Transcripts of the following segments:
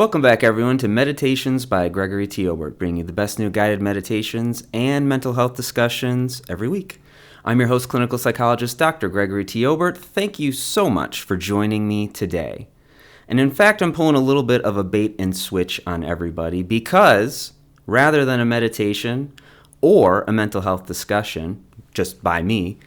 Welcome back, everyone, to Meditations by Gregory T. Obert, bringing you the best new guided meditations and mental health discussions every week. I'm your host, clinical psychologist, Dr. Gregory T. Obert. Thank you so much for joining me today. And in fact, I'm pulling a little bit of a bait and switch on everybody because rather than a meditation or a mental health discussion, just by me,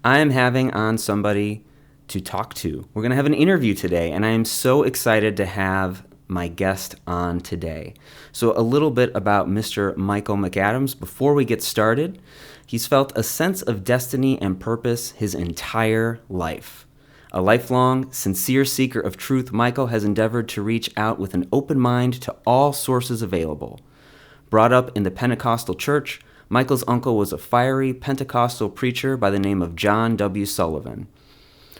I am having on somebody to talk to. We're going to have an interview today, and I am so excited to have my guest on today. So a little bit about Mr. Michael McAdams. Before we get started, he's felt a sense of destiny and purpose his entire life. A lifelong, sincere seeker of truth, Michael has endeavored to reach out with an open mind to all sources available. Brought up in the Pentecostal church, Michael's uncle was a fiery Pentecostal preacher by the name of John W. Sullivan.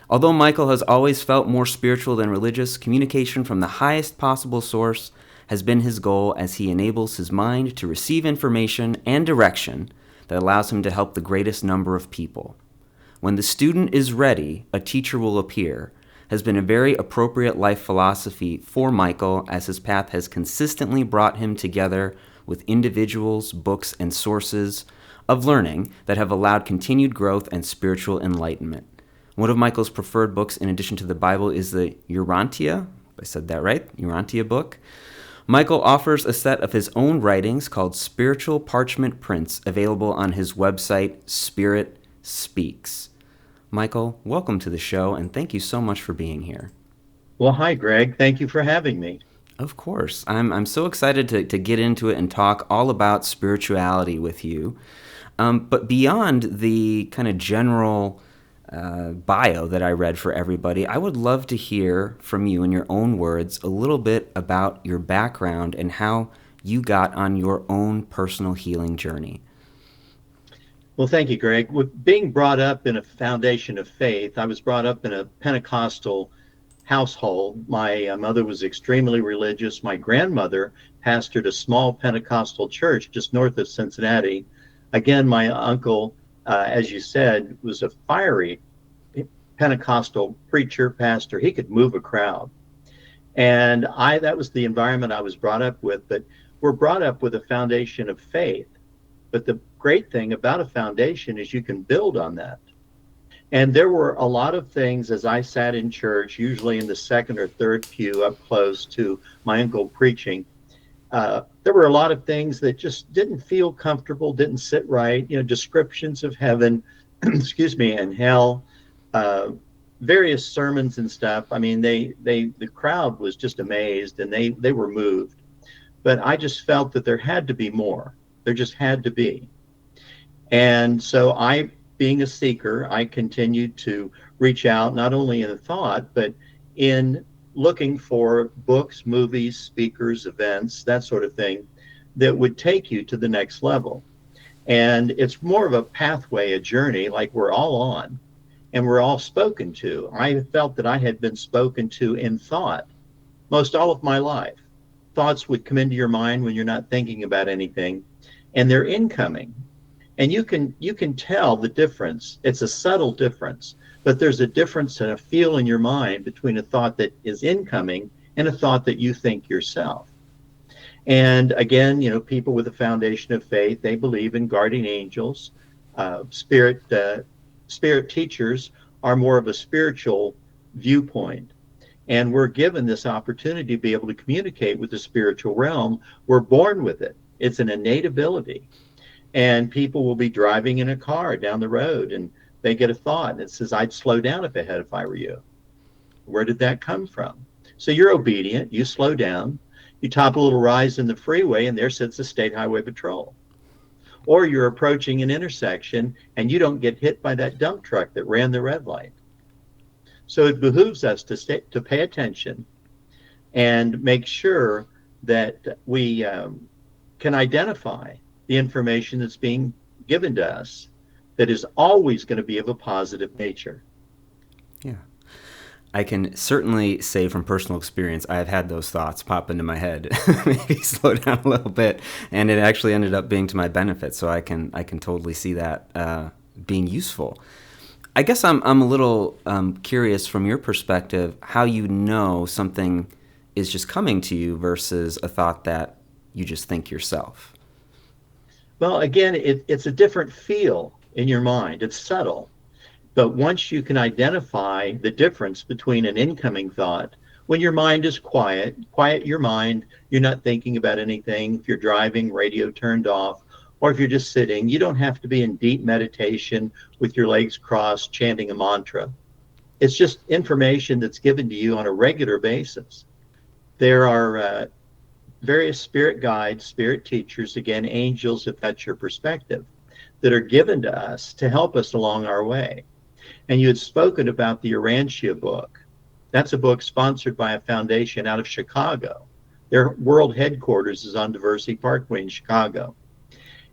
Although Michael has always felt more spiritual than religious, communication from the highest possible source has been his goal as he enables his mind to receive information and direction that allows him to help the greatest number of people. When the student is ready, a teacher will appear has been a very appropriate life philosophy for Michael, as his path has consistently brought him together with individuals, books, and sources of learning that have allowed continued growth and spiritual enlightenment. One of Michael's preferred books, in addition to the Bible, is the Urantia. I said that right? Urantia book. Michael offers a set of his own writings called Spiritual Parchment Prints, available on his website, Spirit Speaks. Michael, welcome to the show, and thank you so much for being here. Well, hi, Greg. Thank you for having me. Of course. I'm so excited to get into it and talk all about spirituality with you. But beyond the kind of general bio that I read for everybody, I would love to hear from you in your own words a little bit about your background and how you got on your own personal healing journey. Well, thank you, Greg. With being brought up in a foundation of faith, I was brought up in a Pentecostal household. My mother was extremely religious. My grandmother pastored a small Pentecostal church just north of Cincinnati. Again, my uncle, as you said, was a fiery Pentecostal preacher, pastor. He could move a crowd. And that was the environment I was brought up with. But we're brought up with a foundation of faith. But the great thing about a foundation is you can build on that. And there were a lot of things as I sat in church, usually in the second or third pew up close to my uncle preaching. There were a lot of things that just didn't feel comfortable, didn't sit right. Descriptions of heaven, excuse me, and hell, various sermons and stuff. I mean, the crowd was just amazed and they were moved. But I just felt that there had to be more. There just had to be. And so being a seeker, I continued to reach out, not only in thought, but in looking for books, movies, speakers, events, that sort of thing, that would take you to the next level. And it's more of a pathway, a journey, like we're all on, and we're all spoken to. I felt that I had been spoken to in thought most all of my life. Thoughts would come into your mind when you're not thinking about anything, and they're incoming. And you can tell the difference. It's a subtle difference, but there's a difference and a feel in your mind between a thought that is incoming and a thought that you think yourself. And again, people with a foundation of faith, they believe in guardian angels. Spirit teachers are more of a spiritual viewpoint. And we're given this opportunity to be able to communicate with the spiritual realm. We're born with it. It's an innate ability. And people will be driving in a car down the road and they get a thought and it says, I'd slow down up ahead if I were you. Where did that come from? So you're obedient, you slow down, you top a little rise in the freeway and there sits the State Highway Patrol. Or you're approaching an intersection and you don't get hit by that dump truck that ran the red light. So it behooves us to pay attention and make sure that we can identify the information that's being given to us that is always going to be of a positive nature. Yeah. I can certainly say from personal experience, I have had those thoughts pop into my head, maybe slow down a little bit, and it actually ended up being to my benefit. So I can totally see that being useful. I guess I'm a little curious from your perspective how you know something is just coming to you versus a thought that you just think yourself? Well, again, it's a different feel in your mind. It's subtle. But once you can identify the difference between an incoming thought, when your mind is quiet, quiet your mind, you're not thinking about anything. If you're driving, radio turned off, or if you're just sitting, you don't have to be in deep meditation with your legs crossed, chanting a mantra. It's just information that's given to you on a regular basis. There are various spirit guides, spirit teachers, again, angels, if that's your perspective, that are given to us to help us along our way. And you had spoken about the Urantia book. That's a book sponsored by a foundation out of Chicago. Their world headquarters is on Diversity Parkway in Chicago.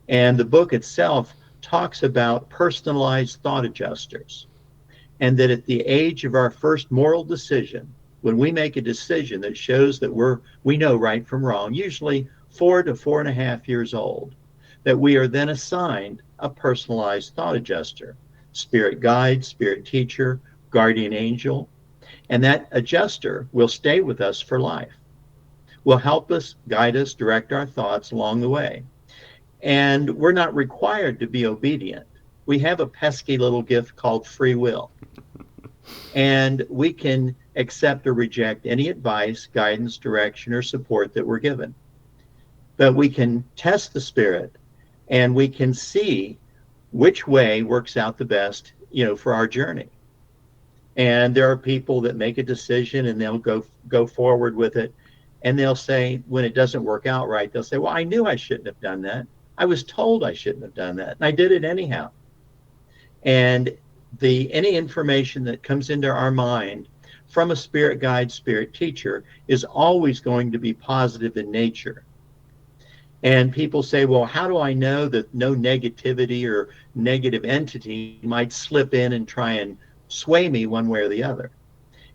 And the book itself talks about personalized thought adjusters. And that at the age of our first moral decision, when we make a decision that shows that we know right from wrong, usually 4 to 4.5 years old, that we are then assigned a personalized thought adjuster, spirit guide, spirit teacher, guardian angel, and that adjuster will stay with us for life, will help us, guide us, direct our thoughts along the way. And we're not required to be obedient. We have a pesky little gift called free will. And we can accept or reject any advice, guidance, direction, or support that we're given. But we can test the spirit and we can see which way works out the best, for our journey. And there are people that make a decision and they'll go forward with it. And they'll say, when it doesn't work out right, they'll say, well, I knew I shouldn't have done that. I was told I shouldn't have done that. And I did it anyhow. And any information that comes into our mind from a spirit guide, spirit teacher is always going to be positive in nature. And people say, well, how do I know that no negativity or negative entity might slip in and try and sway me one way or the other?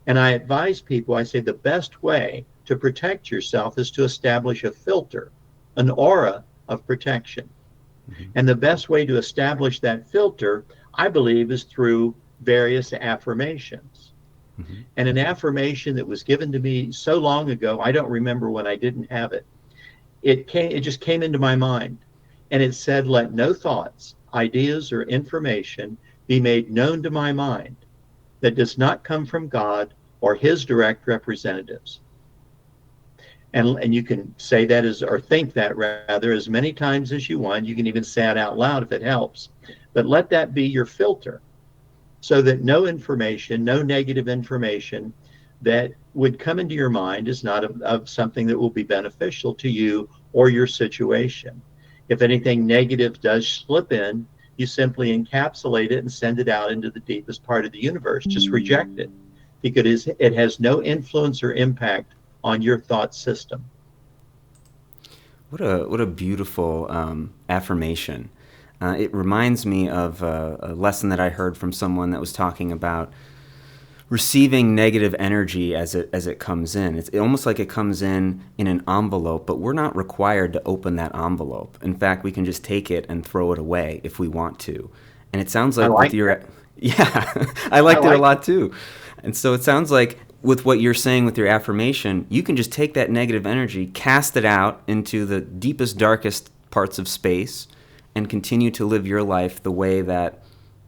And I advise people, I say the best way to protect yourself is to establish a filter, an aura of protection. Mm-hmm. And the best way to establish that filter, I believe, is through various affirmations. Mm-hmm. And an affirmation that was given to me so long ago, I don't remember when I didn't have it. It just came into my mind. And it said, let no thoughts, ideas, or information be made known to my mind that does not come from God or his direct representatives. And you can say that or think that rather as many times as you want. You can even say it out loud if it helps. But let that be your filter so that no information, no negative information that would come into your mind is not of something that will be beneficial to you or your situation. If anything negative does slip in, you simply encapsulate it and send it out into the deepest part of the universe. Just reject it because it has no influence or impact on your thought system. What a beautiful affirmation. It reminds me of a lesson that I heard from someone that was talking about receiving negative energy as it comes in. It's almost like it comes in an envelope, but we're not required to open that envelope. In fact, we can just take it and throw it away if we want to. And it sounds like with your I liked it a lot too. And so it sounds like with what you're saying with your affirmation, you can just take that negative energy, cast it out into the deepest, darkest parts of space, and continue to live your life the way that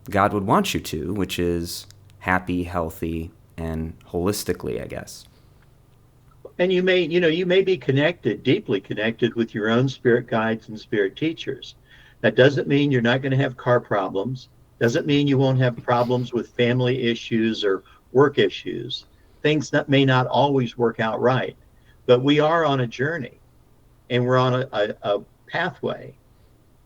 God would want you to, which is happy, healthy, and holistically, I guess. And you may be connected, deeply connected with your own spirit guides and spirit teachers. That doesn't mean you're not going to have car problems. Doesn't mean you won't have problems with family issues or work issues. Things that may not always work out right, but we are on a journey and we're on a pathway.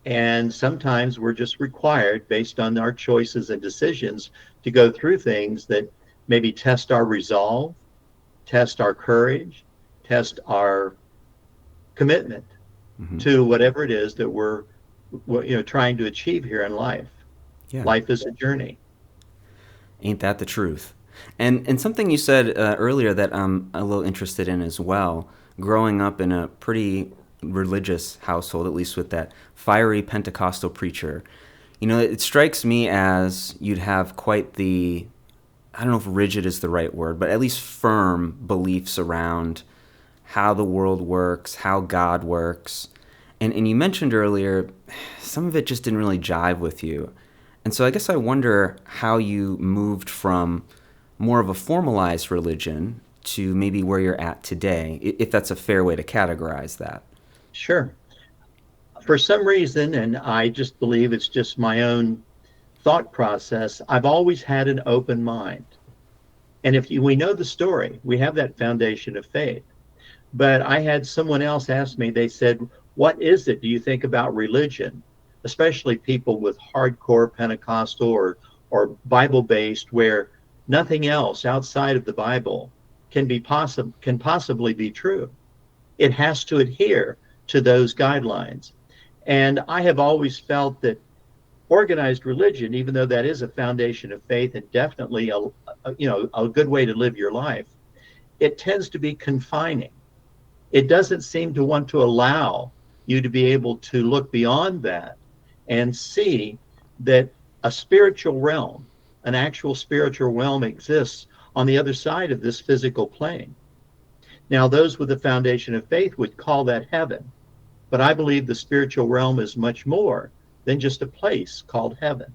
And sometimes we're just required, based on our choices and decisions, to go through things that maybe test our resolve, test our courage, test our commitment to whatever it is that we're trying to achieve here in life. Yeah. Life is a journey. Ain't that the truth? And something you said earlier that I'm a little interested in as well, growing up in a pretty religious household, at least with that fiery Pentecostal preacher, it strikes me as you'd have quite the, I don't know if rigid is the right word, but at least firm beliefs around how the world works, how God works. And you mentioned earlier, some of it just didn't really jive with you. And so I guess I wonder how you moved from more of a formalized religion to maybe where you're at today, if that's a fair way to categorize that. Sure. For some reason, and I just believe it's just my own thought process, I've always had an open mind. And we know the story, we have that foundation of faith. But I had someone else ask me, they said, what is it do you think about religion? Especially people with hardcore Pentecostal or Bible based, where nothing else outside of the Bible can possibly be true. It has to adhere to those guidelines. And I have always felt that organized religion, even though that is a foundation of faith and definitely a good way to live your life, it tends to be confining. It doesn't seem to want to allow you to be able to look beyond that and see that a spiritual realm, an actual spiritual realm exists on the other side of this physical plane. Now, those with the foundation of faith would call that heaven, but I believe the spiritual realm is much more than just a place called heaven.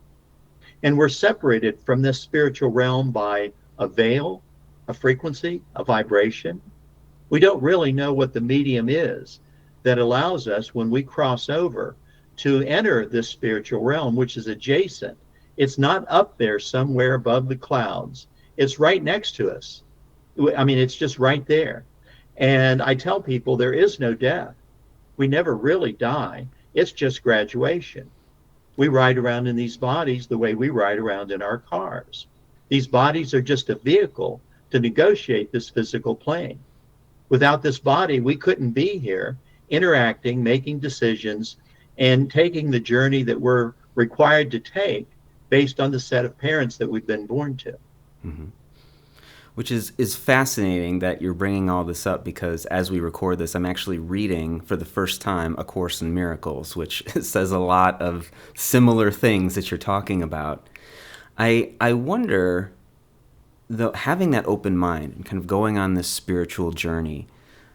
And we're separated from this spiritual realm by a veil, a frequency, a vibration. We don't really know what the medium is that allows us, when we cross over, to enter this spiritual realm, which is adjacent. It's not up there somewhere above the clouds. It's right next to us. I mean, it's just right there. And I tell people there is no death. We never really die. It's just graduation. We ride around in these bodies the way we ride around in our cars. These bodies are just a vehicle to negotiate this physical plane. Without this body, we couldn't be here interacting, making decisions, and taking the journey that we're required to take based on the set of parents that we've been born to. Mm-hmm. Which is fascinating that you're bringing all this up, because as we record this, I'm actually reading for the first time A Course in Miracles, which says a lot of similar things that you're talking about. I wonder, though, having that open mind and kind of going on this spiritual journey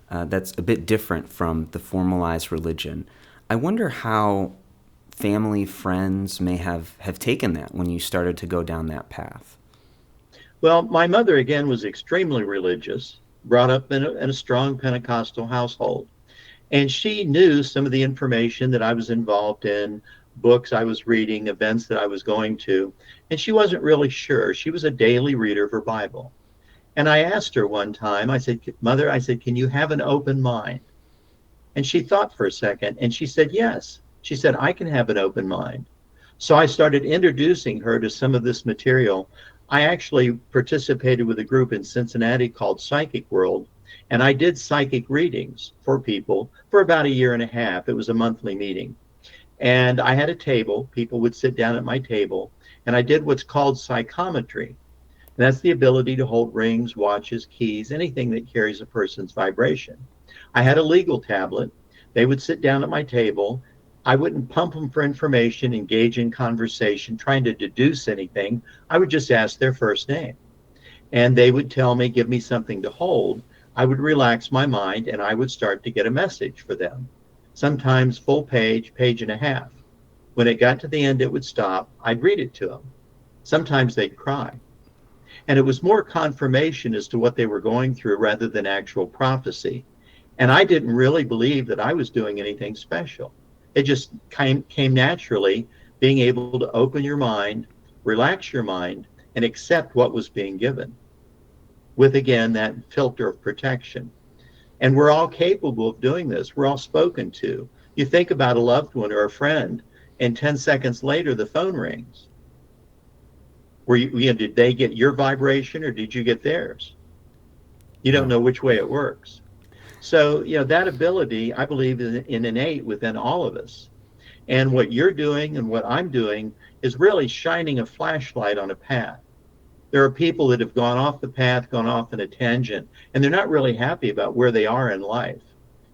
that's a bit different from the formalized religion, I wonder how family, friends may have taken that when you started to go down that path. Well, my mother, again, was extremely religious, brought up in a strong Pentecostal household. And she knew some of the information that I was involved in, books I was reading, events that I was going to. And she wasn't really sure. She was a daily reader of her Bible. And I asked her one time, I said, Mother, I said, can you have an open mind? And she thought for a second, and she said, yes. She said, I can have an open mind. So I started introducing her to some of this material. I actually participated with a group in Cincinnati called Psychic World, and I did psychic readings for people for about a year and a half. It was a monthly meeting. And I had a table. People would sit down at my table, and I did what's called psychometry. And that's the ability to hold rings, watches, keys, anything that carries a person's vibration. I had a legal tablet. They would sit down at my table. I wouldn't pump them for information, engage in conversation, trying to deduce anything. I would just ask their first name. And they would tell me, give me something to hold. I would relax my mind, and I would start to get a message for them. Sometimes full page, page and a half. When it got to the end, it would stop. I'd read it to them. Sometimes they'd cry. And it was more confirmation as to what they were going through rather than actual prophecy. And I didn't really believe that I was doing anything special. It just came naturally, being able to open your mind, relax your mind, and accept what was being given with, again, that filter of protection. And we're all capable of doing this. We're all spoken to. You think about a loved one or a friend, and 10 seconds later, the phone rings. Did they get your vibration or did you get theirs? You don't know which way it works. So, that ability, I believe, is innate within all of us. And what you're doing and what I'm doing is really shining a flashlight on a path. There are people that have gone off the path, gone off in a tangent, and they're not really happy about where they are in life.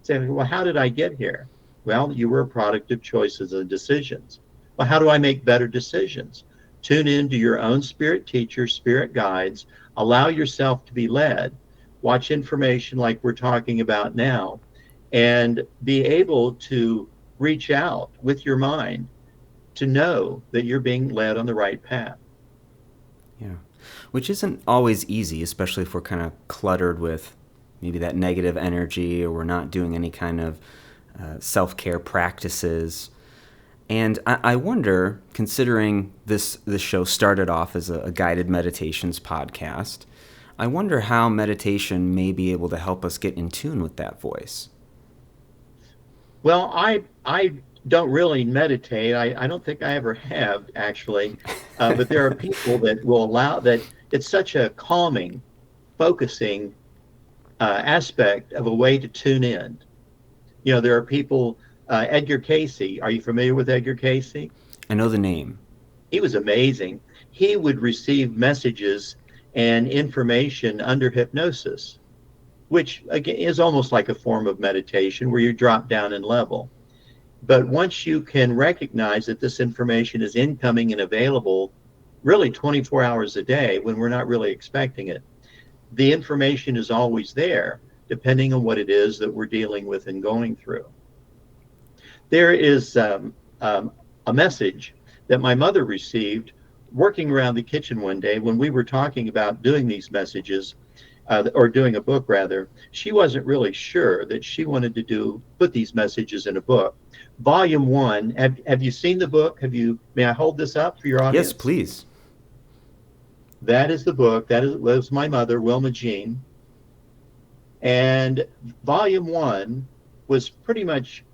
Saying, well, how did I get here? Well, you were a product of choices and decisions. Well, how do I make better decisions? Tune into your own spirit teachers, spirit guides, allow yourself to be led. watch information like we're talking about now, and be able to reach out with your mind to know that you're being led on the right path. Yeah. Which isn't always easy, especially if we're kind of cluttered with maybe that negative energy or we're not doing any kind of self care practices. And I wonder, considering this show started off as a guided meditations podcast, I wonder how meditation may be able to help us get in tune with that voice. Well, I don't really meditate. I don't think I ever have actually, but there are people that will allow that. It's such a calming, focusing aspect of a way to tune in. You know, there are people. Edgar Casey. Are you familiar with Edgar Casey? I know the name. He was amazing. He would receive messages and information under hypnosis, which again is almost like a form of meditation where you drop down in level. But once you can recognize that this information is incoming and available really 24 hours a day when we're not really expecting it, the information is always there, depending on what it is that we're dealing with and going through. There is a message that my mother received working around the kitchen one day when we were talking about doing these messages, or doing a book rather. She wasn't really sure that she wanted to put these messages in a book. Volume one, have you seen the book? May I hold this up for your audience? Yes, please. That is the book. Was my mother, Wilma Jean. And volume one was pretty much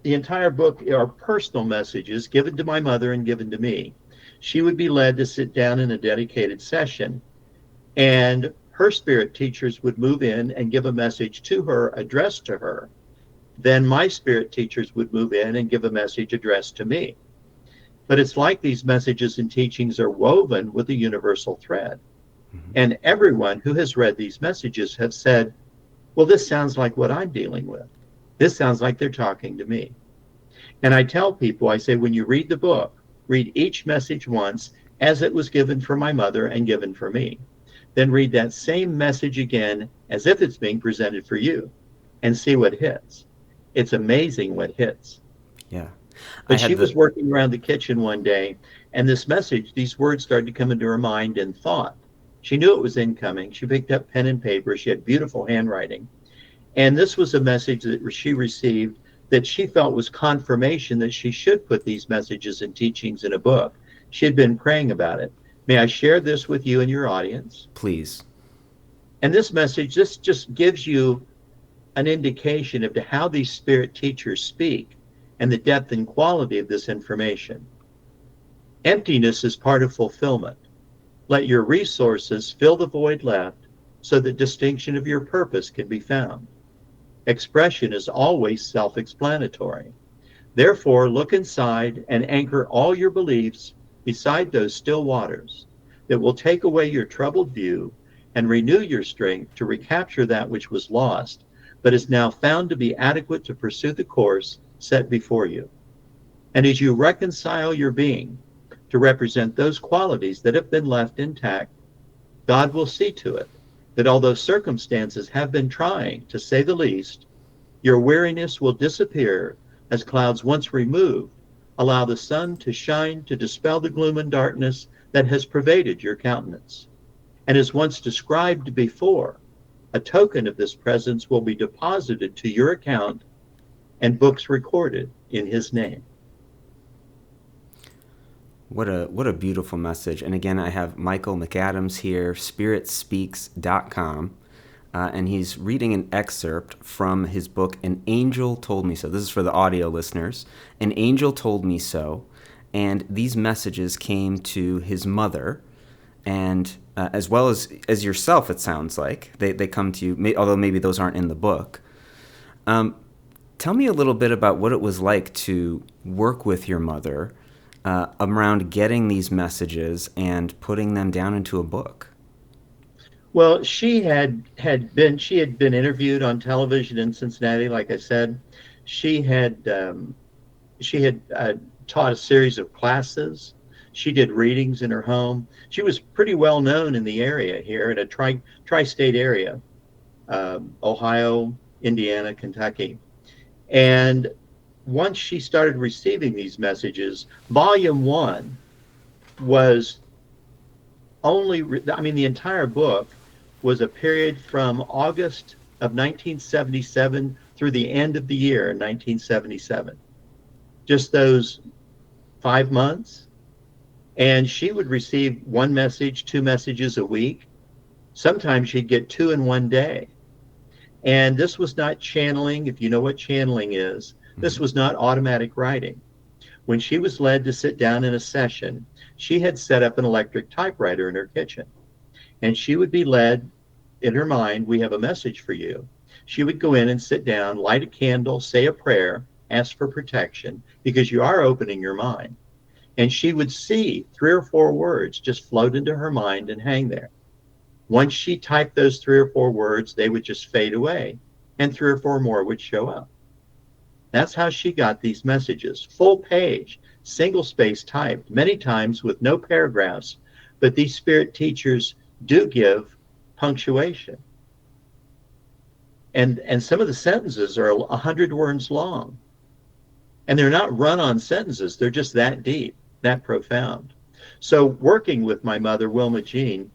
the entire book are personal messages given to my mother and given to me. She would be led to sit down in a dedicated session, and her spirit teachers would move in and give a message to her addressed to her. Then my spirit teachers would move in and give a message addressed to me. But it's like these messages and teachings are woven with a universal thread. Mm-hmm. And everyone who has read these messages have said, well, this sounds like what I'm dealing with. This sounds like they're talking to me. And I tell people, I say, when you read the book, read each message once as it was given for my mother and given for me. Then read that same message again as if it's being presented for you and see what hits. It's amazing what hits. Yeah. But she was working around the kitchen one day, and this message, these words started to come into her mind and thought. She knew it was incoming. She picked up pen and paper. She had beautiful handwriting. And this was a message that she received that she felt was confirmation that she should put these messages and teachings in a book. She had been praying about it. May I share this with you and your audience? Please. And this message, this just gives you an indication of how these spirit teachers speak and the depth and quality of this information. Emptiness is part of fulfillment. Let your resources fill the void left so that distinction of your purpose can be found. Expression is always self-explanatory. Therefore, look inside and anchor all your beliefs beside those still waters that will take away your troubled view and renew your strength to recapture that which was lost, but is now found to be adequate to pursue the course set before you. And as you reconcile your being to represent those qualities that have been left intact, God will see to it that although circumstances have been trying, to say the least, your weariness will disappear as clouds once removed allow the sun to shine to dispel the gloom and darkness that has pervaded your countenance. And as once described before, a token of this presence will be deposited to your account and books recorded in his name. What a beautiful message. And again, I have Michael McAdams here, spiritspeaks.com, and he's reading an excerpt from his book, An Angel Told Me So. This is for the audio listeners. An Angel Told Me So. And these messages came to his mother, and as well as yourself, it sounds like. They come to you, although maybe those aren't in the book. Tell me a little bit about what it was like to work with your mother around getting these messages and putting them down into a book. Well, she had been interviewed on television in Cincinnati. Like I said, she had taught a series of classes. She did readings in her home. She was pretty well known in the area here in a tri-state area, Ohio, Indiana, Kentucky. And once she started receiving these messages, volume one was the entire book was a period from August of 1977 through the end of the year in 1977. Just those 5 months. And she would receive one message, two messages a week. Sometimes she'd get two in one day. And this was not channeling, if you know what channeling is. This was not automatic writing. When she was led to sit down in a session, she had set up an electric typewriter in her kitchen. And she would be led in her mind, we have a message for you. She would go in and sit down, light a candle, say a prayer, ask for protection, because you are opening your mind. And she would see 3 or 4 words just float into her mind and hang there. Once she typed those 3 or 4 words, they would just fade away, and 3 or 4 more would show up. That's how she got these messages. Full page, single space typed, many times with no paragraphs, but these spirit teachers do give punctuation. And some of the sentences are 100 words long. And they're not run-on sentences. They're just that deep, that profound. So working with my mother, Wilma Jean,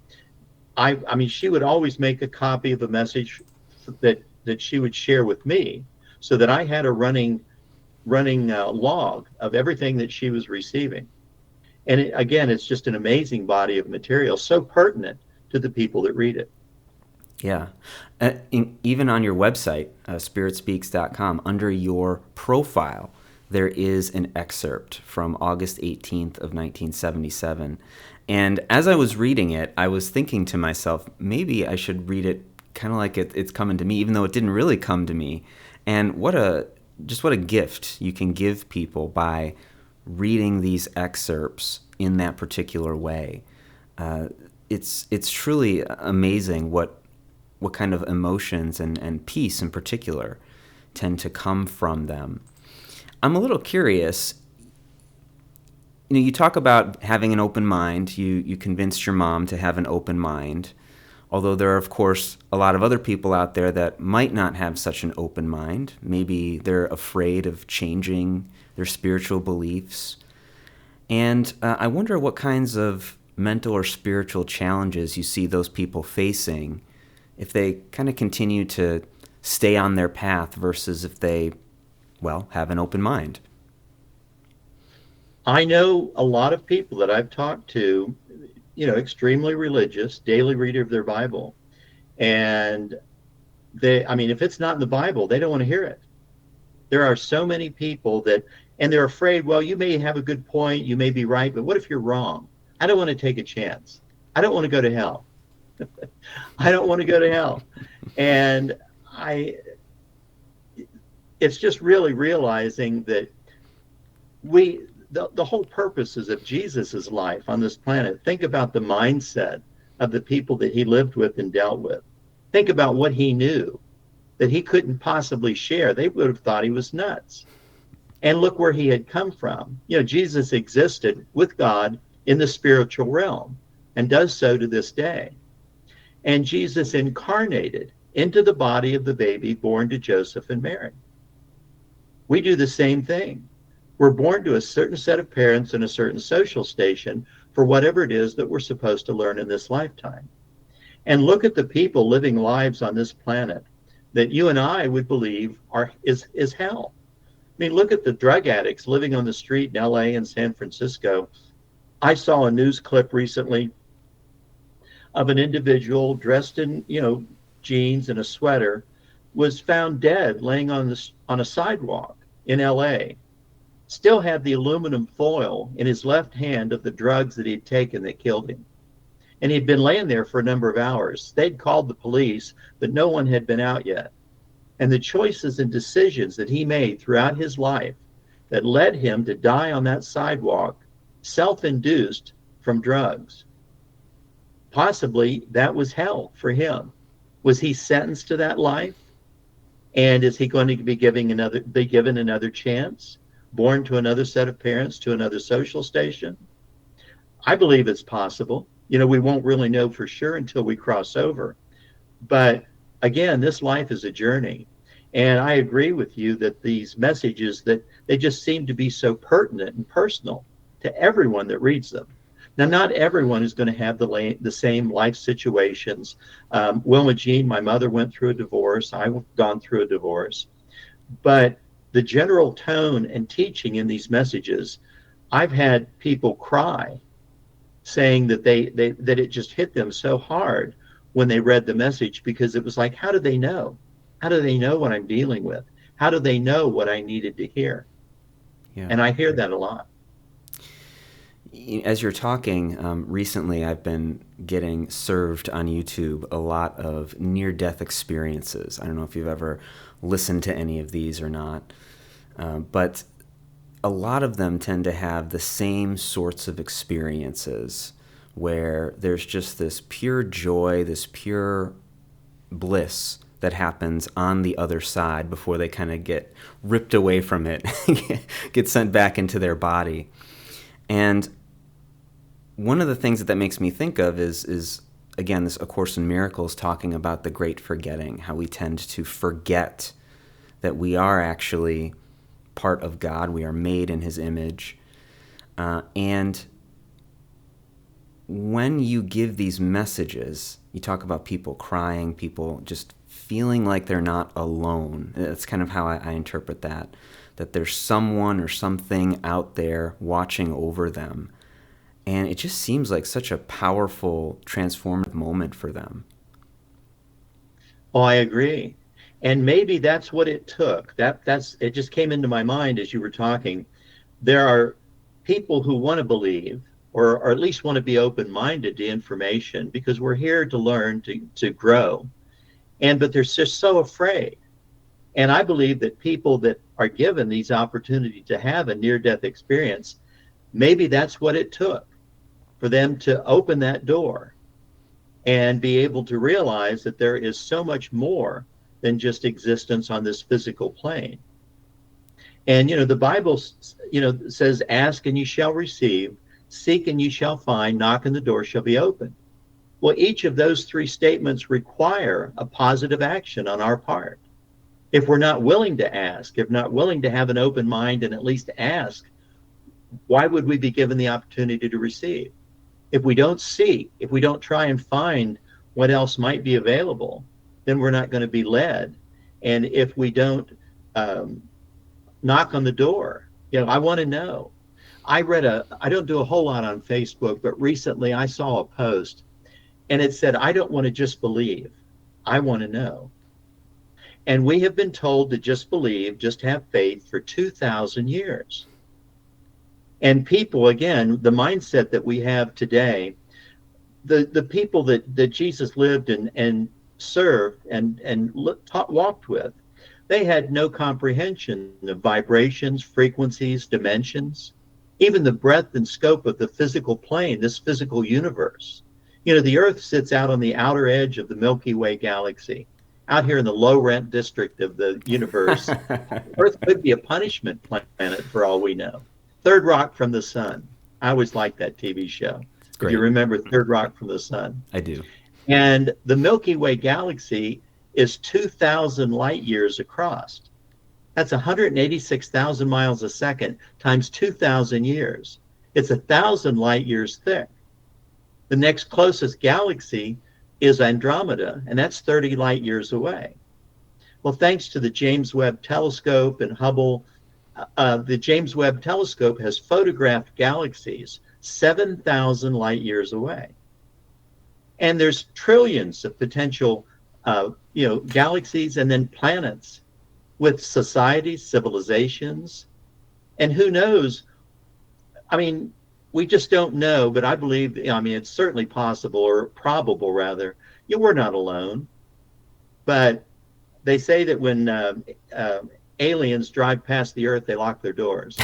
I mean, she would always make a copy of a message that she would share with me, so that I had a running log of everything that she was receiving. And again, it's just an amazing body of material, so pertinent to the people that read it. Yeah. Even on your website, spiritspeaks.com, under your profile, there is an excerpt from August 18th of 1977. And as I was reading it, I was thinking to myself, maybe I should read it kind of like it's coming to me, even though it didn't really come to me. And what a gift you can give people by reading these excerpts in that particular way. It's truly amazing what kind of emotions and peace in particular tend to come from them. I'm a little curious. You know, you talk about having an open mind. You convinced your mom to have an open mind, although there are, of course, a lot of other people out there that might not have such an open mind. Maybe they're afraid of changing their spiritual beliefs. And I wonder what kinds of mental or spiritual challenges you see those people facing if they kind of continue to stay on their path versus if they, well, have an open mind. I know a lot of people that I've talked to, extremely religious, daily reader of their Bible. And if it's not in the Bible, they don't want to hear it. There are so many people and they're afraid, well, you may have a good point, you may be right, but what if you're wrong? I don't want to take a chance. I don't want to go to hell. I don't want to go to hell. And it's just really realizing that the whole purpose is of Jesus's life on this planet. Think about the mindset of the people that he lived with and dealt with. Think about what he knew that he couldn't possibly share. They would have thought he was nuts. And look where he had come from. Jesus existed with God in the spiritual realm and does so to this day. And Jesus incarnated into the body of the baby born to Joseph and Mary. We do the same thing. We're born to a certain set of parents in a certain social station for whatever it is that we're supposed to learn in this lifetime. And look at the people living lives on this planet that you and I would believe is hell. I mean, look at the drug addicts living on the street in LA and San Francisco. I saw a news clip recently of an individual dressed in, jeans and a sweater, was found dead laying on a sidewalk in LA. Still had the aluminum foil in his left hand of the drugs that he'd taken that killed him. And he'd been laying there for a number of hours. They'd called the police, but no one had been out yet. And the choices and decisions that he made throughout his life that led him to die on that sidewalk, self-induced from drugs. Possibly that was hell for him. Was he sentenced to that life? And is he going to be given another chance? Born to another set of parents, to another social station? I believe it's possible. We won't really know for sure until we cross over. But again, this life is a journey. And I agree with you that these messages, that they just seem to be so pertinent and personal to everyone that reads them. Now, not everyone is going to have the same life situations. Wilma Jean, my mother, went through a divorce. I've gone through a divorce. But the general tone and teaching in these messages, I've had people cry saying that that it just hit them so hard when they read the message, because it was like, how do they know? How do they know what I'm dealing with? How do they know what I needed to hear? Yeah. And I hear that a lot. As you're talking, recently I've been getting served on YouTube a lot of near-death experiences. I don't know if you've ever listened to any of these or not, but a lot of them tend to have the same sorts of experiences where there's just this pure joy, this pure bliss that happens on the other side before they kind of get ripped away from it, get sent back into their body. And one of the things that makes me think of is again, this A Course in Miracles talking about the great forgetting, how we tend to forget that we are actually part of God, we are made in His image. And when you give these messages, you talk about people crying, people just feeling like they're not alone. That's kind of how I interpret that there's someone or something out there watching over them. And it just seems like such a powerful, transformative moment for them. Oh, I agree. And maybe that's what it took. That's it just came into my mind as you were talking. There are people who want to believe, or at least want to be open-minded to information, because we're here to learn, to grow. But they're just so afraid. And I believe that people that are given these opportunities to have a near-death experience, maybe that's what it took for them to open that door and be able to realize that there is so much more than just existence on this physical plane. And, the Bible, says, ask and you shall receive, seek and you shall find, knock and the door shall be opened. Well, each of those three statements require a positive action on our part. If we're not willing to ask, if not willing to have an open mind and at least ask, why would we be given the opportunity to receive? If we don't seek, if we don't try and find what else might be available, then we're not going to be led. And if we don't knock on the door, I want to know. I don't do a whole lot on Facebook, but recently I saw a post and it said, I don't want to just believe, I want to know. And we have been told to just believe, just have faith for 2,000 years. And people, again, the mindset that we have today, the people that Jesus lived and served and walked with, they had no comprehension of vibrations, frequencies, dimensions, even the breadth and scope of the physical plane, this physical universe. The Earth sits out on the outer edge of the Milky Way galaxy, out here in the low rent district of the universe. Earth could be a punishment planet for all we know. Third Rock from the Sun. I always liked that TV show. If you remember Third Rock from the Sun. I do. And the Milky Way galaxy is 2,000 light years across. That's 186,000 miles a second times 2,000 years. It's 1,000 light years thick. The next closest galaxy is Andromeda, and that's 30 light years away. Well, thanks to the James Webb Telescope and Hubble, the James Webb Telescope has photographed galaxies 7,000 light years away. And there's trillions of potential, galaxies and then planets with societies, civilizations, and who knows? I mean, we just don't know, but I believe, it's certainly possible, or probable rather, we're not alone. But they say that when aliens drive past the Earth, they lock their doors.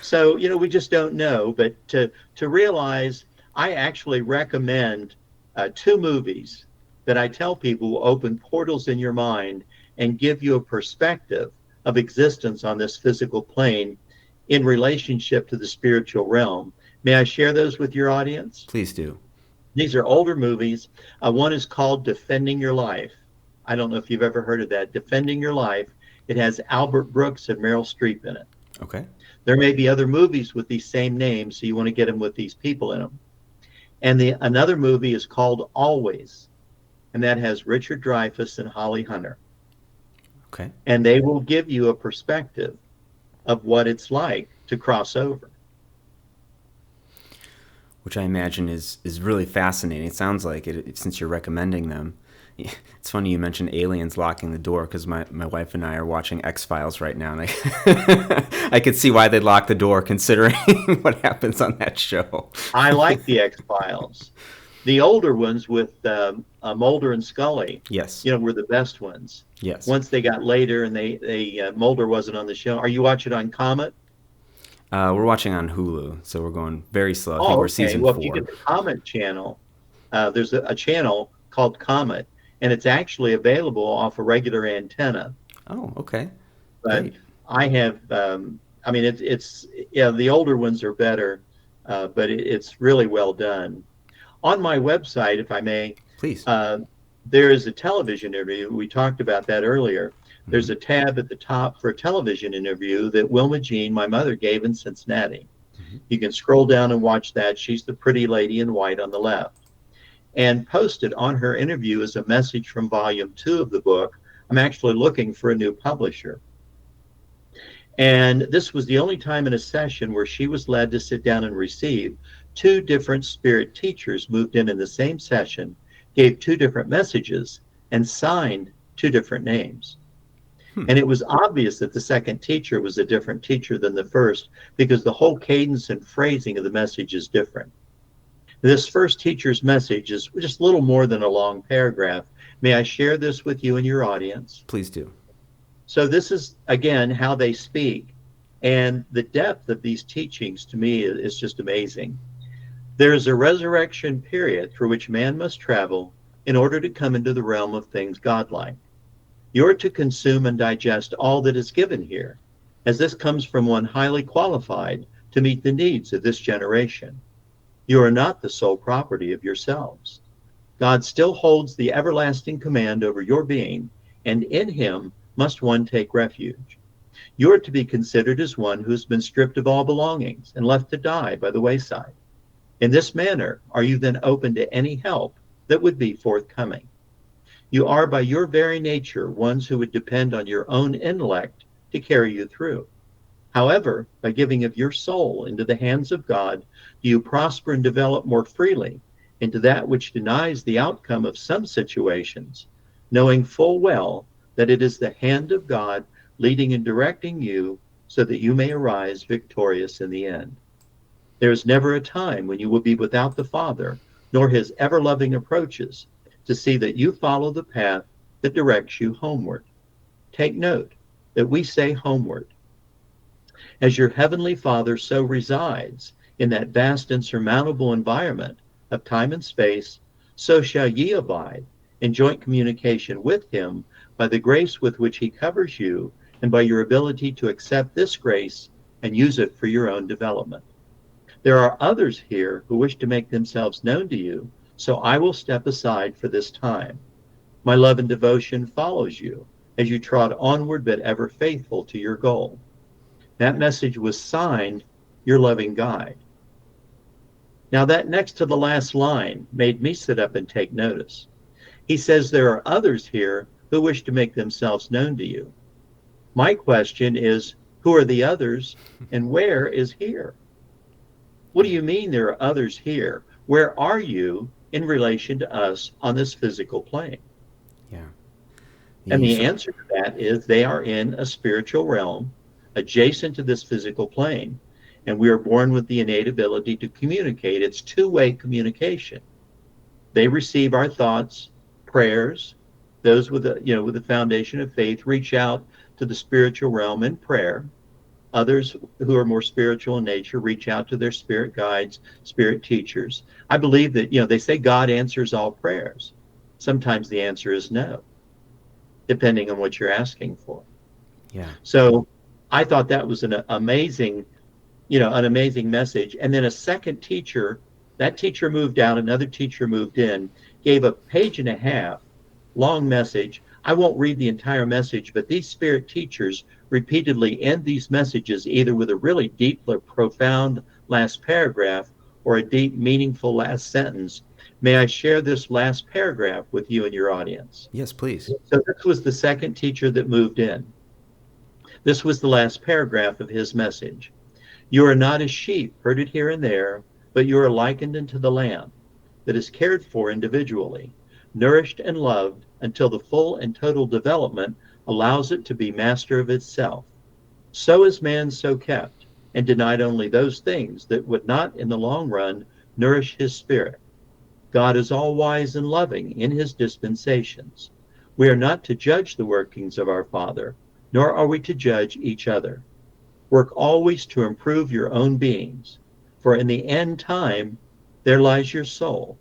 So, we just don't know. But to realize, I actually recommend 2 movies that I tell people will open portals in your mind and give you a perspective of existence on this physical plane. in relationship to the spiritual realm. May I share those with your audience? Please do. These are older movies. One is called Defending Your Life. I don't know if you've ever heard of that. Defending Your Life. It has Albert Brooks and Meryl Streep in it. Okay. There may be other movies with these same names, so you want to get them with these people in them. And another movie is called Always, and that has Richard Dreyfuss and Holly Hunter. Okay. And they will give you a perspective of what it's like to cross over. Which I imagine is really fascinating. It sounds like it, since you're recommending them. It's funny you mentioned aliens locking the door, because my wife and I are watching X-Files right now, and I could see why they'd lock the door considering what happens on that show. I like the X-Files. The older ones with Mulder and Scully, Yes. were the best ones. Yes. Once they got later and they Mulder wasn't on the show. Are you watching on Comet? We're watching on Hulu, so we're going very slow. I think Oh, we're okay. season Well, 4. if you get the Comet channel, there's a channel called Comet, and it's actually available off a regular antenna. Oh, okay. But Great. I have, it's the older ones are better, but it's really well done. On my website, if I may, Please. there is a television interview. We talked about that earlier. There's a tab at the top for a television interview that Wilma Jean, my mother, gave in Cincinnati. You can scroll down and watch that. She's the pretty lady in white on the left. And posted on her interview is a message from volume 2 of the book. I'm actually looking for a new publisher. And this was the only time in a session where she was led to sit down and receive. 2 different spirit teachers moved in the same session, gave 2 different messages, and signed 2 different names. And it was obvious that the second teacher was a different teacher than the first, because the whole cadence and phrasing of the message is different. This first teacher's message is just a little more than a long paragraph. May I share this with you and your audience? Please do. So this is, again, how they speak. And the depth of these teachings, to me, is just amazing. There is a resurrection period through which man must travel in order to come into the realm of things godlike. You are to consume and digest all that is given here, as this comes from one highly qualified to meet the needs of this generation. You are not the sole property of yourselves. God still holds the everlasting command over your being, and in him must one take refuge. You are to be considered as one who has been stripped of all belongings and left to die by the wayside. In this manner, are you then open to any help that would be forthcoming? You are by your very nature ones who would depend on your own intellect to carry you through. However, by giving of your soul into the hands of God, do you prosper and develop more freely into that which denies the outcome of some situations, knowing full well that it is the hand of God leading and directing you so that you may arise victorious in the end. There is never a time when you will be without the Father, nor his ever-loving approaches, to see that you follow the path that directs you homeward. Take note that we say homeward. As your heavenly Father so resides in that vast and surmountable environment of time and space, so shall ye abide in joint communication with him by the grace with which he covers you, and by your ability to accept this grace and use it for your own development. There are others here who wish to make themselves known to you, so I will step aside for this time. My love and devotion follows you as you trot onward, but ever faithful to your goal. That message was signed, your loving guide. Now that next to the last line made me sit up and take notice. He says there are others here who wish to make themselves known to you. My question is, who are the others and where is here? What do you mean there are others here? Where are you in relation to us on this physical plane? Yeah. And the answer to that is they are in a spiritual realm adjacent to this physical plane. And we are born with the innate ability to communicate. It's two-way communication. They receive our thoughts, prayers. Those with the foundation of faith reach out to the spiritual realm in prayer. Others who are more spiritual in nature reach out to their spirit guides, spirit teachers. I believe that, they say God answers all prayers. Sometimes the answer is no, depending on what you're asking for. Yeah. So I thought that was an amazing an amazing message. And then a second teacher, that teacher moved out, another teacher moved in, gave a page and a half long message. I won't read the entire message, but these spirit teachers repeatedly end these messages either with a really deep or profound last paragraph or a deep, meaningful last sentence. May I share this last paragraph with you and your audience? Yes, please. So this was the second teacher that moved in. This was the last paragraph of his message. You are not as sheep herded here and there, but you are likened unto the lamb that is cared for individually, nourished and loved until the full and total development allows it to be master of itself. So is man so kept, and denied only those things that would not in the long run nourish his spirit. God is all wise and loving in his dispensations. We are not to judge the workings of our Father, nor are we to judge each other. Work always to improve your own beings, for in the end time there lies your soul,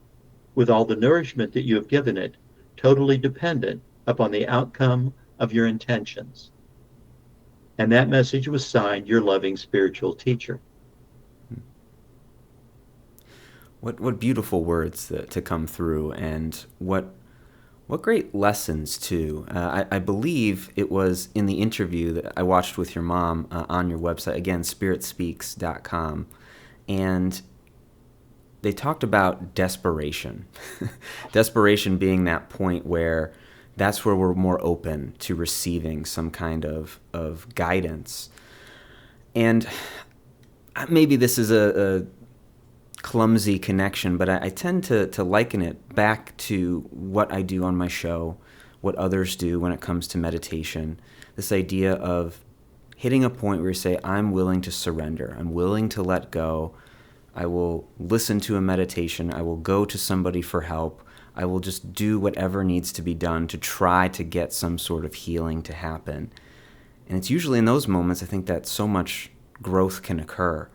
with all the nourishment that you have given it, totally dependent upon the outcome of your intentions. And that message was signed, your loving spiritual teacher. What beautiful words to come through, and what great lessons too. I believe it was in the interview that I watched with your mom on your website, again, spiritspeaks.com, and they talked about desperation. Desperation being that point where that's where we're more open to receiving some kind of guidance. And maybe this is a clumsy connection, but I tend to liken it back to what I do on my show, what others do when it comes to meditation. This idea of hitting a point where you say, I'm willing to surrender. I'm willing to let go. I will listen to a meditation. I will go to somebody for help. I will just do whatever needs to be done to try to get some sort of healing to happen. And it's usually in those moments, I think, that so much growth can occur.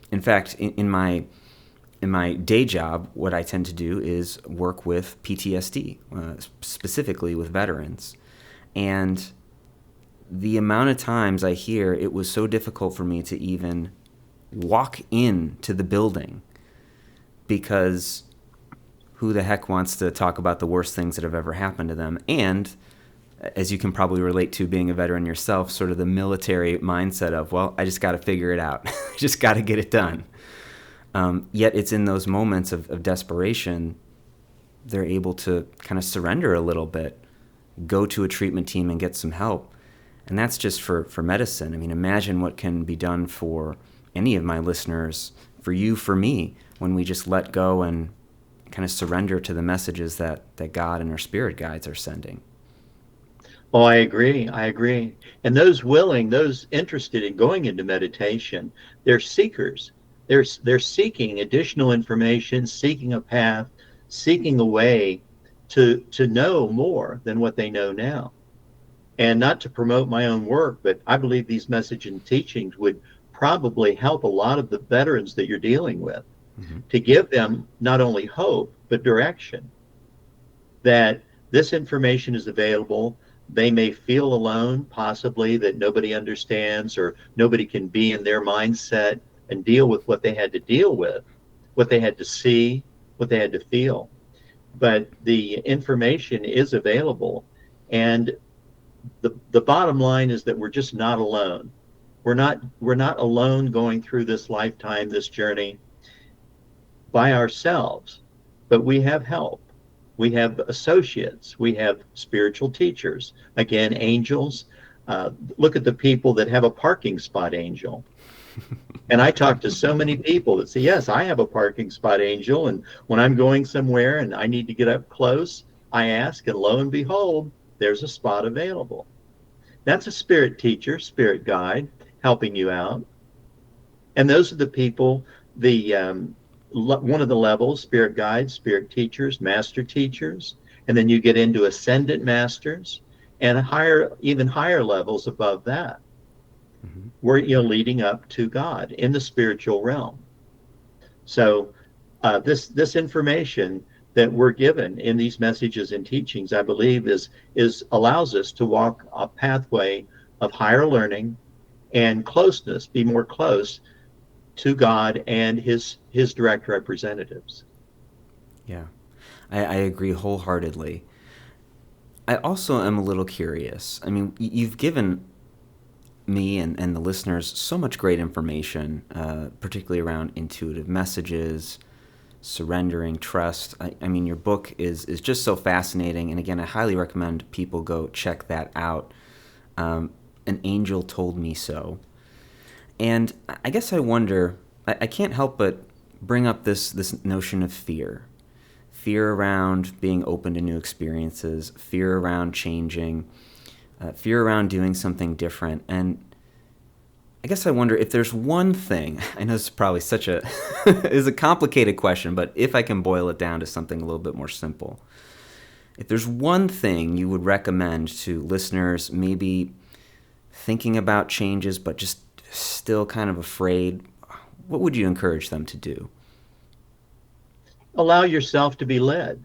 In fact, in my day job, what I tend to do is work with PTSD, specifically with veterans. And the amount of times I hear it was so difficult for me to even walk into the building because who the heck wants to talk about the worst things that have ever happened to them? And as you can probably relate to being a veteran yourself, sort of the military mindset of, well, I just got to figure it out. I just got to get it done. Yet it's in those moments of desperation, they're able to kind of surrender a little bit, go to a treatment team and get some help. And that's just for medicine. I mean, imagine what can be done for any of my listeners, for you, for me, when we just let go and kind of surrender to the messages that God and our spirit guides are sending. Oh, I agree. And those interested in going into meditation, they're seekers. They're seeking additional information, seeking a path, seeking a way to know more than what they know now. And not to promote my own work, but I believe these messages and teachings would probably help a lot of the veterans that you're dealing with, to give them not only hope, but direction. That this information is available. They may feel alone, possibly, that nobody understands or nobody can be in their mindset and deal with what they had to deal with, what they had to see, what they had to feel. But the information is available. And the bottom line is that we're just not alone. We're not alone going through this lifetime, this journey by ourselves, but we have help. We have associates. We have spiritual teachers. Again, angels. Look at the people that have a parking spot angel. And I talk to so many people that say, yes, I have a parking spot angel. And when I'm going somewhere and I need to get up close, I ask, and lo and behold, there's a spot available. That's a spirit teacher, spirit guide, helping you out. And those are the people, one of the levels, spirit guides, spirit teachers, master teachers, and then you get into ascendant masters and even higher levels above that, where you're leading up to God in the spiritual realm. So this information that we're given in these messages and teachings, I believe, allows us to walk a pathway of higher learning and closeness, be more close to God and his direct representatives. Yeah, I agree wholeheartedly. I also am a little curious. I mean, you've given me and the listeners so much great information, particularly around intuitive messages, surrendering, trust. I mean, your book is just so fascinating. And again, I highly recommend people go check that out. An angel told me so. And I guess I wonder, I can't help but bring up this notion of fear. Fear around being open to new experiences, fear around changing, fear around doing something different. And I guess I wonder if there's one thing, I know this is probably such a, is a complicated question, but if I can boil it down to something a little bit more simple. If there's one thing you would recommend to listeners, maybe thinking about changes, but just still kind of afraid, what would you encourage them to do? Allow yourself to be led.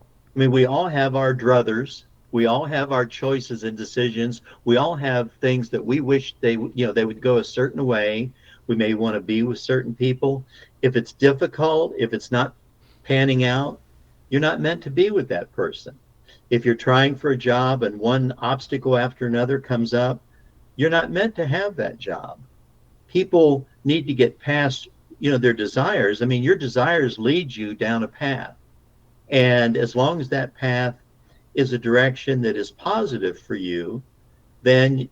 I mean, we all have our druthers. We all have our choices and decisions. We all have things that we wish they would go a certain way. We may want to be with certain people. If it's difficult, if it's not panning out, you're not meant to be with that person. If you're trying for a job and one obstacle after another comes up, you're not meant to have that job. People need to get past, their desires. I mean, your desires lead you down a path. And as long as that path is a direction that is positive for you, then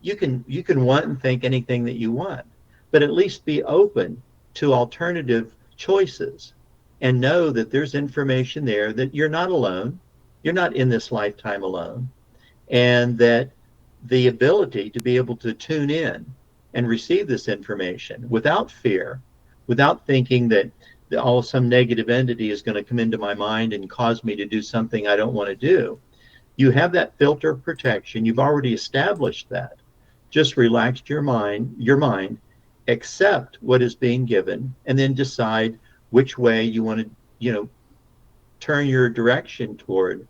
you can want and think anything that you want, but at least be open to alternative choices and know that there's information there, that you're not alone, you're not in this lifetime alone, and that the ability to be able to tune in and receive this information without fear, without thinking that some negative entity is going to come into my mind and cause me to do something I don't want to do. You have that filter of protection. You've already established that. Just relax your mind, accept what is being given, and then decide which way you want to, turn your direction toward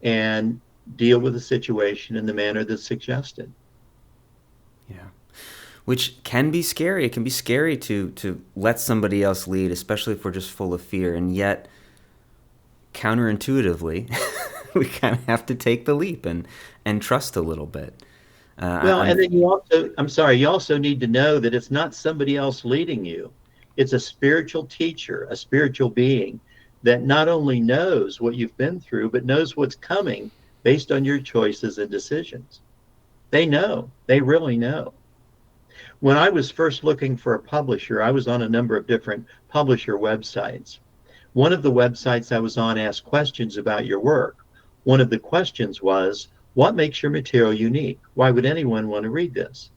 and deal with the situation in the manner that's suggested. Yeah. Which can be scary. It can be scary to let somebody else lead, especially if we're just full of fear. And yet, counterintuitively, we kind of have to take the leap and trust a little bit. Well, and then you also need to know that it's not somebody else leading you. It's a spiritual teacher, a spiritual being that not only knows what you've been through, but knows what's coming based on your choices and decisions. They know, they really know. When I was first looking for a publisher, I was on a number of different publisher websites. One of the websites I was on asked questions about your work. One of the questions was, what makes your material unique? Why would anyone want to read this?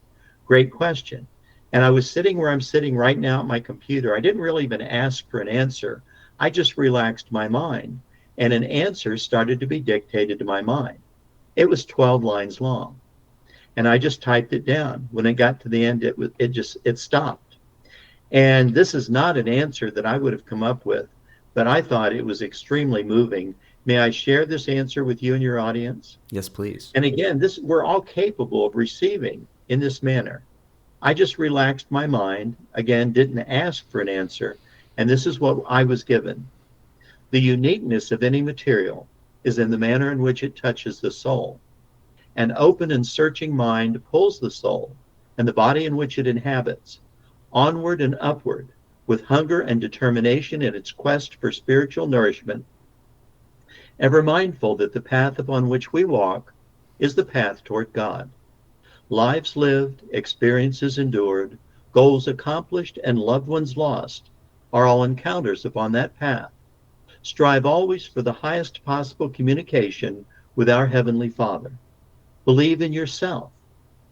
Great question. And I was sitting where I'm sitting right now at my computer. I didn't really even ask for an answer. I just relaxed my mind, and an answer started to be dictated to my mind. It was 12 lines long, and I just typed it down. When it got to the end, it stopped. And this is not an answer that I would have come up with, but I thought it was extremely moving. May I share this answer with you and your audience? Yes, please. And again, we're all capable of receiving in this manner. I just relaxed my mind, again, didn't ask for an answer, and this is what I was given. The uniqueness of any material is in the manner in which it touches the soul. An open and searching mind pulls the soul and the body in which it inhabits onward and upward with hunger and determination in its quest for spiritual nourishment, ever mindful that the path upon which we walk is the path toward God. Lives lived, experiences endured, goals accomplished, and loved ones lost are all encounters upon that path. Strive always for the highest possible communication with our Heavenly Father. Believe in yourself,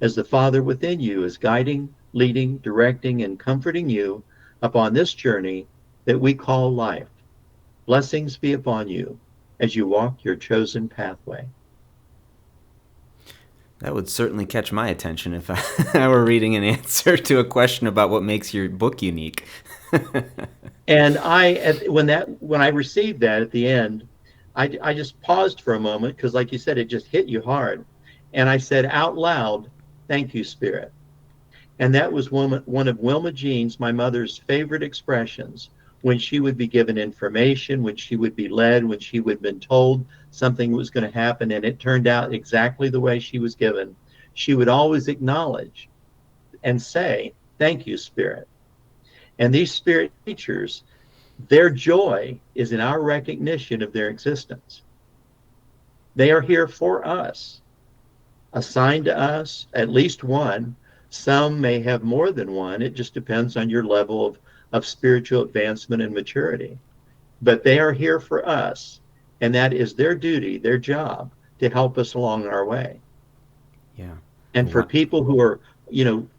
as the Father within you is guiding, leading, directing, and comforting you upon this journey that we call life. Blessings be upon you as you walk your chosen pathway. That would certainly catch my attention if I were reading an answer to a question about what makes your book unique. And when I received that at the end, I just paused for a moment because, like you said, it just hit you hard. And I said out loud, "Thank you, Spirit." And that was one of Wilma Jean's, my mother's favorite expressions, when she would be given information, when she would be led, when she would have been told something was going to happen and it turned out exactly the way she was given. She would always acknowledge and say, "Thank you, Spirit." And these spirit teachers, their joy is in our recognition of their existence. They are here for us, assigned to us, at least one. Some may have more than one. It just depends on your level of spiritual advancement and maturity. But they are here for us, and that is their duty, their job, to help us along our way. Yeah. And for What? people who are,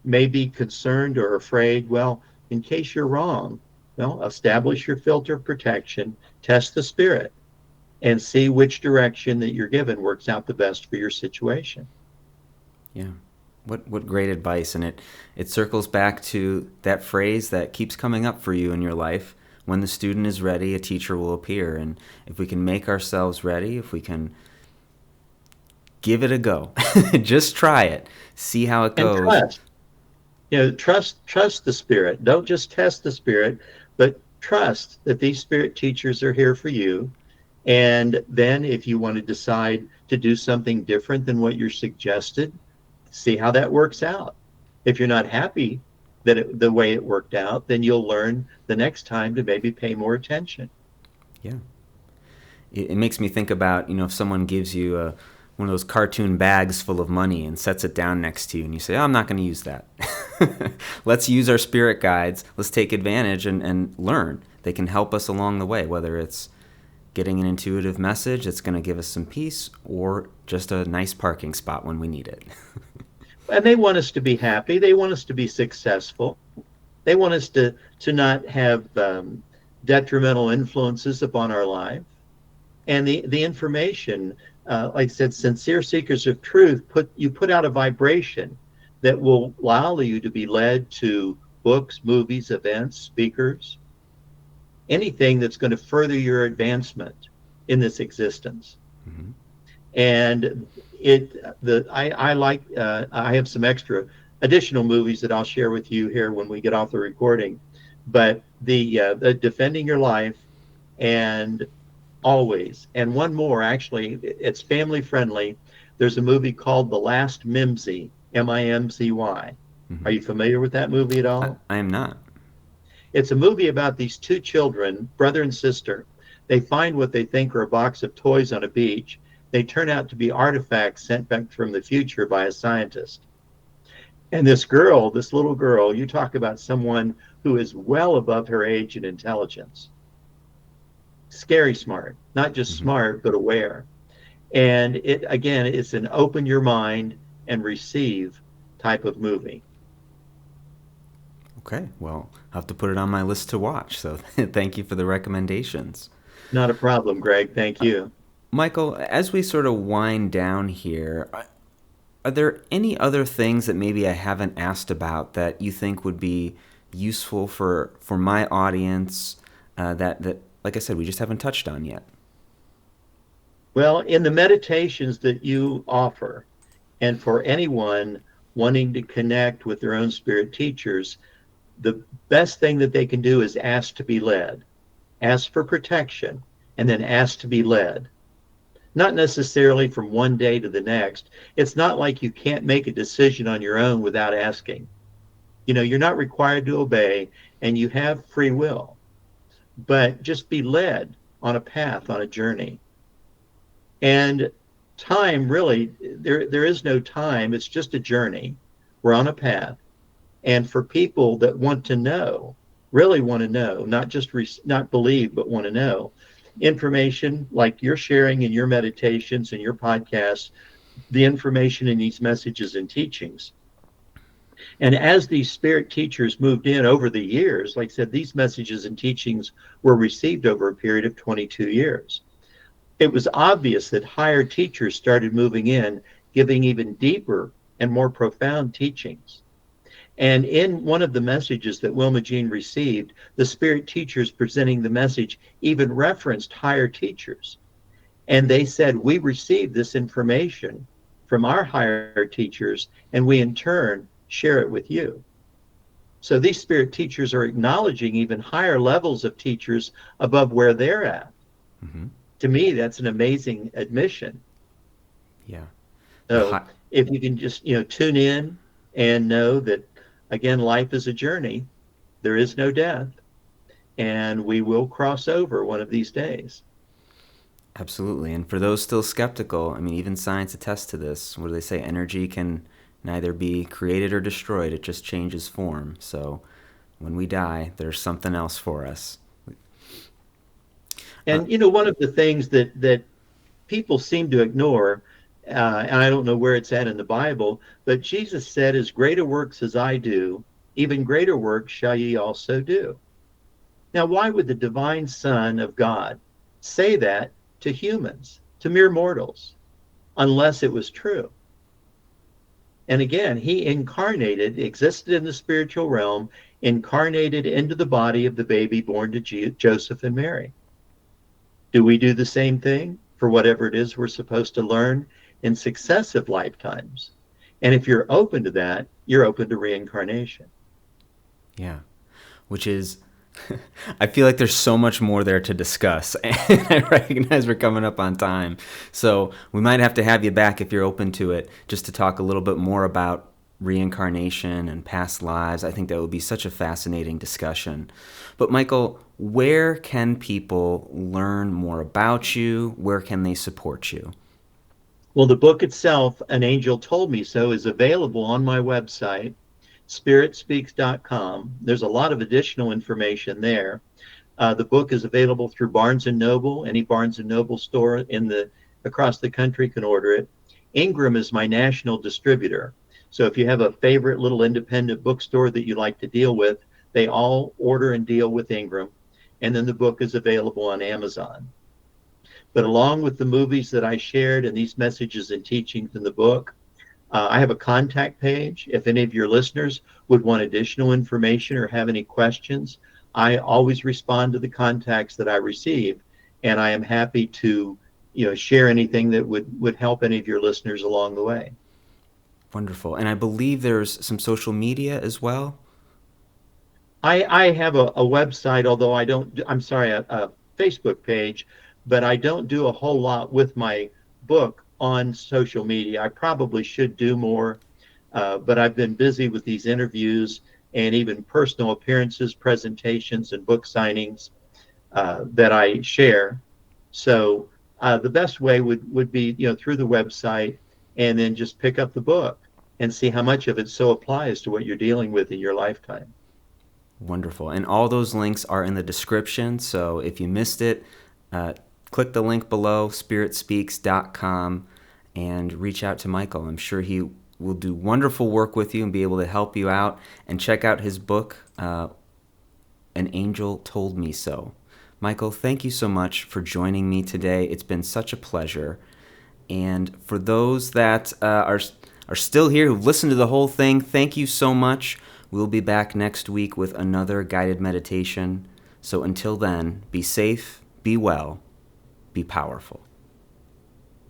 maybe concerned or afraid, well, in case you're wrong, well, establish your filter of protection, test the spirit, and see which direction that you're given works out the best for your situation. Yeah. What great advice, and it circles back to that phrase that keeps coming up for you in your life. When the student is ready, a teacher will appear. And if we can make ourselves ready, if we can give it a go, just try it, see how it And goes. trust the spirit. Don't just test the spirit, but trust that these spirit teachers are here for you. And then if you want to decide to do something different than what you're suggested, see how that works out. If you're not happy the way it worked out, then you'll learn the next time to maybe pay more attention. Yeah. It makes me think about, if someone gives you one of those cartoon bags full of money and sets it down next to you and you say, oh, I'm not going to use that. Let's use our spirit guides. Let's take advantage and learn. They can help us along the way, whether it's getting an intuitive message that's going to give us some peace or just a nice parking spot when we need it. And they want us to be happy. They want us to be successful. They want us to not have detrimental influences upon our life. And the information, like I said, sincere seekers of truth, put out a vibration that will allow you to be led to books, movies, events, speakers, anything that's going to further your advancement in this existence. Mm-hmm. And I have some extra additional movies that I'll share with you here when we get off the recording. But the Defending Your Life, and Always, and one more, actually, it's family friendly. There's a movie called The Last Mimsy, Mimzy. Mm-hmm. Are you familiar with that movie at all? I am not. It's a movie about these two children, brother and sister. They find what they think are a box of toys on a beach. They turn out to be artifacts sent back from the future by a scientist. And this little girl, you talk about someone who is well above her age in intelligence. Scary smart, not just Mm-hmm. smart, but aware. And it's an open your mind and receive type of movie. Okay, well, I'll have to put it on my list to watch. So thank you for the recommendations. Not a problem, Greg. Thank you. Michael, as we sort of wind down here, are there any other things that maybe I haven't asked about that you think would be useful for my audience that, like I said, we just haven't touched on yet? Well, in the meditations that you offer, and for anyone wanting to connect with their own spirit teachers, the best thing that they can do is ask to be led. Ask for protection, and then ask to be led. Not necessarily from one day to the next. It's not like you can't make a decision on your own without asking. You're not required to obey, and you have free will. But just be led on a path, on a journey. And time, really, there is no time. It's just a journey. We're on a path. And for people that want to know, really want to know, not just not believe, but want to know, information like you're sharing in your meditations and your podcasts, the information in these messages and teachings. And as these spirit teachers moved in over the years, like I said, these messages and teachings were received over a period of 22 years. It was obvious that higher teachers started moving in, giving even deeper and more profound teachings. And in one of the messages that Wilma Jean received, the spirit teachers presenting the message even referenced higher teachers. And they said, we received this information from our higher teachers, and we in turn share it with you. So these spirit teachers are acknowledging even higher levels of teachers above where they're at. Mm-hmm. To me, that's an amazing admission. Yeah. The So high, if you can just, tune in and know that, again, life is a journey. There is no death, and we will cross over one of these days. Absolutely. And for those still skeptical, I mean, even science attests to this. What do they say? Energy can neither be created or destroyed, it just changes form. So when we die, there's something else for us. Uh, And one of the things that people seem to ignore, and I don't know where it's at in the Bible, but Jesus said, "As greater works as I do, even greater works shall ye also do." Now, why would the divine Son of God say that to humans, to mere mortals, unless it was true? And again, he incarnated, existed in the spiritual realm, incarnated into the body of the baby born to Joseph and Mary. Do we do the same thing for whatever it is we're supposed to learn in successive lifetimes? And if you're open to that, you're open to reincarnation. yeah. Which is, I feel like there's so much more there to discuss. And I recognize we're coming up on time. So we might have to have you back if you're open to it, just to talk a little bit more about reincarnation and past lives. I think that would be such a fascinating discussion. But Michael, where can people learn more about you? Where can they support you? Well, the book itself, An Angel Told Me So, is available on my website, spiritspeaks.com. There's a lot of additional information there. The book is available through Barnes and Noble. Any Barnes and Noble store across the country can order it. Ingram is my national distributor. So if you have a favorite little independent bookstore that you like to deal with, they all order and deal with Ingram. And then the book is available on Amazon. But along with the movies that I shared and these messages and teachings in the book, I have a contact page. If any of your listeners would want additional information or have any questions, I always respond to the contacts that I receive, and I am happy to, share anything that would help any of your listeners along the way. Wonderful. And I believe there's some social media as well. I have a website, although I'm sorry, a Facebook page, but I don't do a whole lot with my book on social media. I probably should do more, but I've been busy with these interviews and even personal appearances, presentations, and book signings that I share. So the best way would be, through the website, and then just pick up the book and see how much of it so applies to what you're dealing with in your lifetime. Wonderful. And all those links are in the description. So if you missed it, click the link below, spiritspeaks.com, and reach out to Michael. I'm sure he will do wonderful work with you and be able to help you out. And check out his book, An Angel Told Me So. Michael, thank you so much for joining me today. It's been such a pleasure. And for those that are still here, who've listened to the whole thing, thank you so much. We'll be back next week with another guided meditation. So until then, be safe, be well, be powerful.